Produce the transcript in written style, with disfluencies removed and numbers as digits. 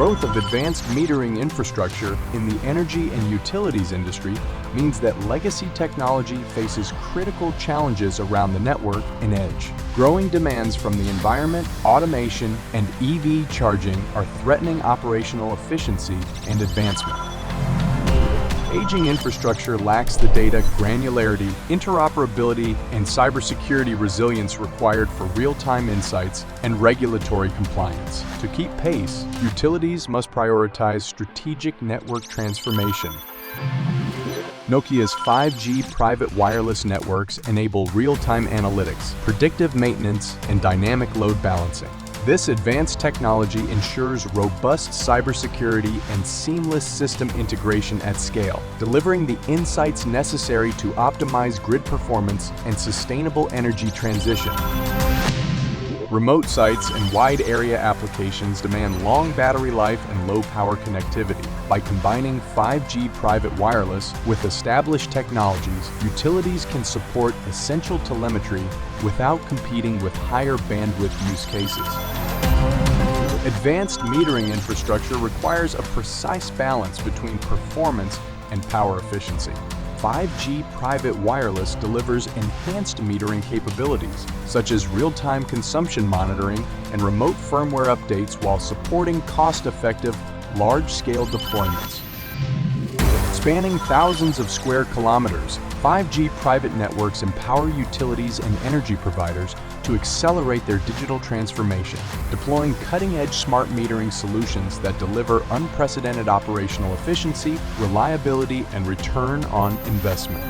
growth of advanced metering infrastructure in the energy and utilities industry means that legacy technology faces critical challenges around the network and edge. Growing demands from the environment, automation, and EV charging are threatening operational efficiency and advancement. Aging infrastructure lacks the data granularity, interoperability, and cybersecurity resilience required for real-time insights and regulatory compliance. To keep pace, utilities must prioritize strategic network transformation. Nokia's 5G private wireless networks enable real-time analytics, predictive maintenance, and dynamic load balancing. This advanced technology ensures robust cybersecurity and seamless system integration at scale, delivering the insights necessary to optimize grid performance and sustainable energy transition. Remote sites and wide area applications demand long battery life and low power connectivity. By combining 5G private wireless with established technologies, utilities can support essential telemetry without competing with higher bandwidth use cases. Advanced metering infrastructure requires a precise balance between performance and power efficiency. 5G private wireless delivers enhanced metering capabilities, such as real-time consumption monitoring and remote firmware updates while supporting cost-effective, large-scale deployments. Spanning thousands of square kilometers, 5G private networks empower utilities and energy providers to accelerate their digital transformation, deploying cutting-edge smart metering solutions that deliver unprecedented operational efficiency, reliability, and return on investment.